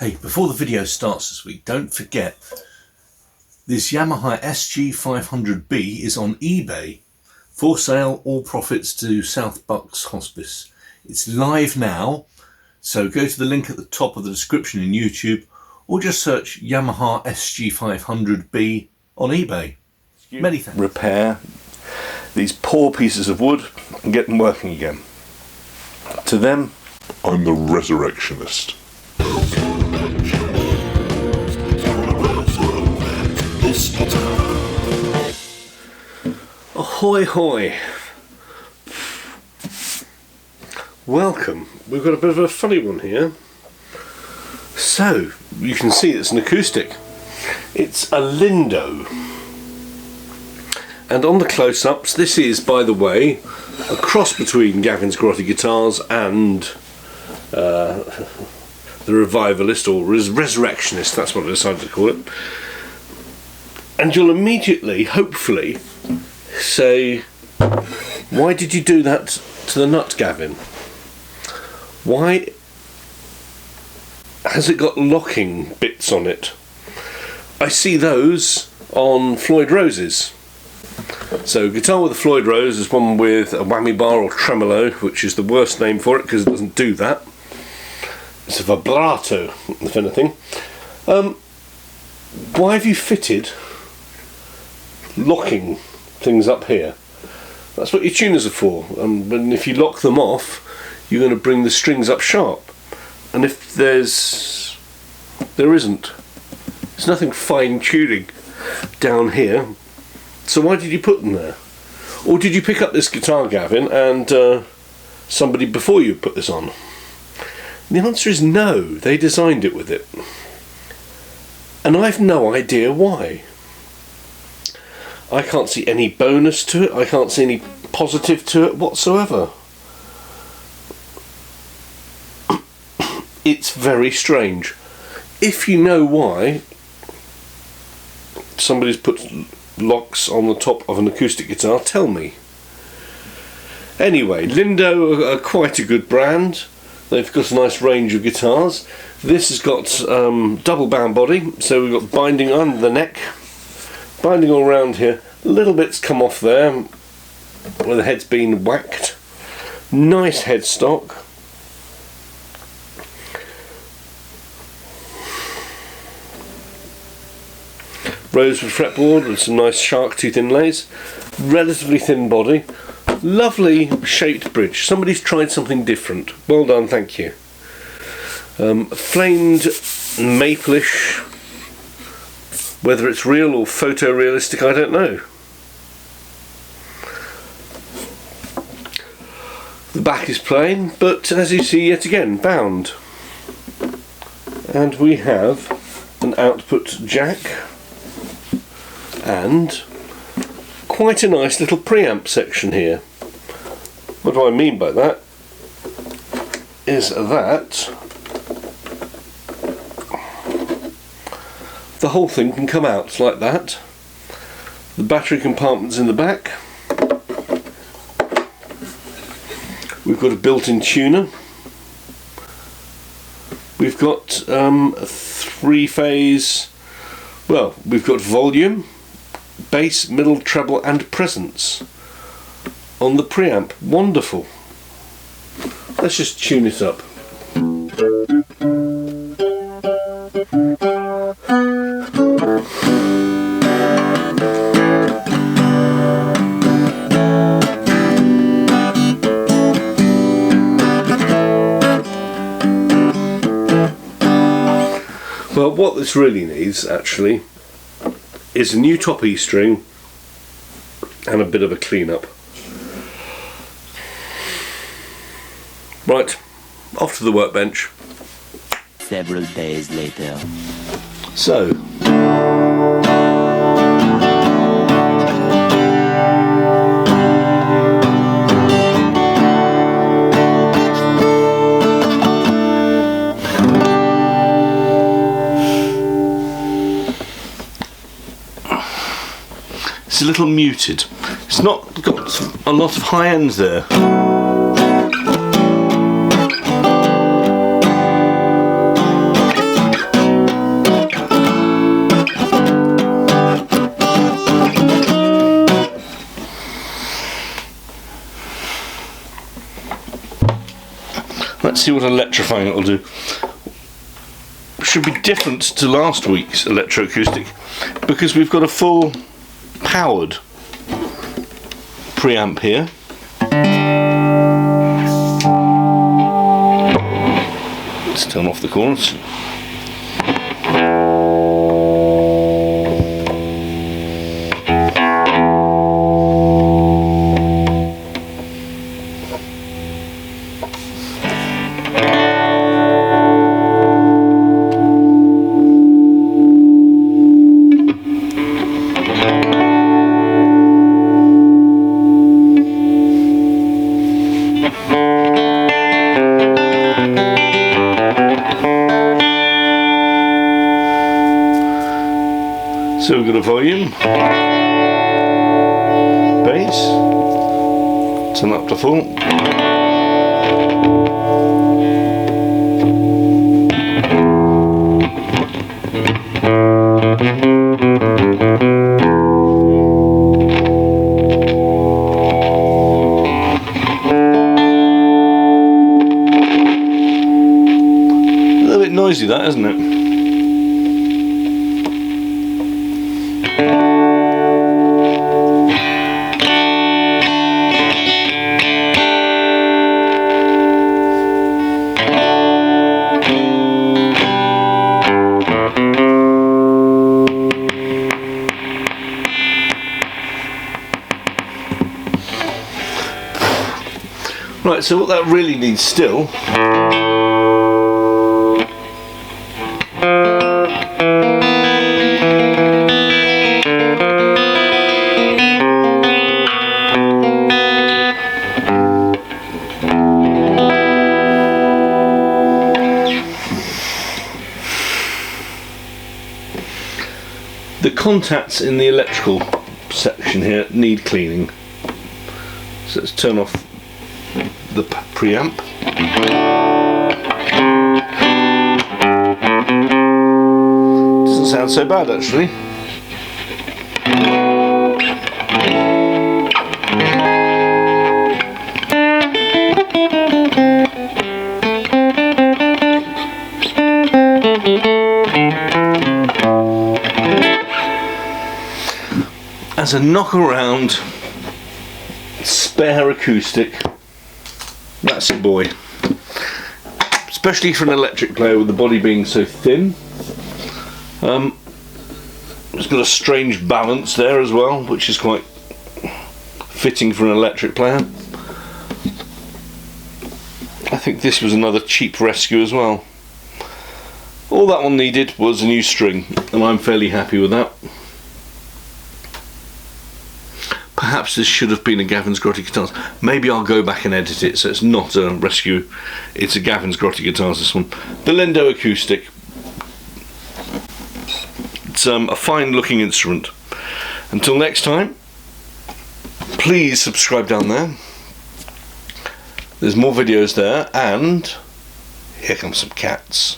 Hey, before the video starts this week, don't forget this Yamaha SG500B is on eBay. For sale, all profits to South Bucks Hospice. It's live now, so go to the link at the top of the description in YouTube or just search Yamaha SG500B on eBay. Many thanks. Repair these poor pieces of wood and get them working again. To them, I'm the Resurrectionist. Ahoy hoy! Welcome. We've got a bit of a funny one here. So, you can see it's an acoustic. It's a Lindo. And on the close-ups, this is, by the way, a cross between Gavin's Grotty guitars and the Revivalist, or Resurrectionist, that's what I decided to call it. And you'll immediately, hopefully, say, why did you do that to the nut, Gavin? Why has it got locking bits on it? I see those on Floyd Rose's. So, guitar with a Floyd Rose is one with a whammy bar or tremolo, which is the worst name for it because it doesn't do that. It's a vibrato, if anything. Why have you fitted locking things up here? That's what your tuners are for. And if you lock them off, you're going to bring the strings up sharp. And if there isn't. There's nothing fine tuning down here. So why did you put them there? Or did you pick up this guitar, Gavin, and somebody before you put this on? The answer is no. They designed it with it. And I've no idea why. I can't see any bonus to it. I can't see any positive to it whatsoever. It's very strange. If you know why somebody's put locks on the top of an acoustic guitar, tell me. Anyway, Lindo are quite a good brand. They've got a nice range of guitars. This has got double bound body, so we've got binding under the neck, binding all around here. Little bits come off there where the head's been whacked. Nice headstock. Rosewood fretboard with some nice shark tooth inlays. Relatively thin body. Lovely shaped bridge. Somebody's tried something different. Well done, thank you. Flamed maplish. Whether it's real or photorealistic, I don't know. The back is plain, but as you see, yet again, bound. And we have an output jack and quite a nice little preamp section here. What do I mean by that? Is that the whole thing can come out like that. The battery compartment's in the back. We've got a built-in tuner. We've got a three-phase, well, we've got volume, bass, middle, treble and presence on the preamp. Wonderful. Let's just tune it up. Well, what this really needs, actually, is a new top E string and a bit of a clean-up. Right, off to the workbench. Several days later. So, it's a little muted. It's not got a lot of high ends there. see what electrifying it'll do. Should be different to last week's Electro Acoustic because we've got a full powered preamp here. Let's turn off the corners. So we've got a volume, bass, turn up to full. A little bit noisy that, isn't it? Right, so what that really needs still the contacts in the electrical section here need cleaning. So let's turn off the preamp. Doesn't sound so bad actually. As a knock around spare acoustic, that's a boy. Especially for an electric player with the body being so thin. It's got a strange balance there as well, which is quite fitting for an electric player. I think this was another cheap rescue as well. All that one needed was a new string, and I'm fairly happy with that. Perhaps this should have been a Gavin's Grotty Guitars. Maybe I'll go back and edit it so it's not a rescue, it's a Gavin's Grotty Guitars, this one. The Lindo Acoustic. It's a fine looking instrument. Until next time, please subscribe down there. There's more videos there, and here come some cats.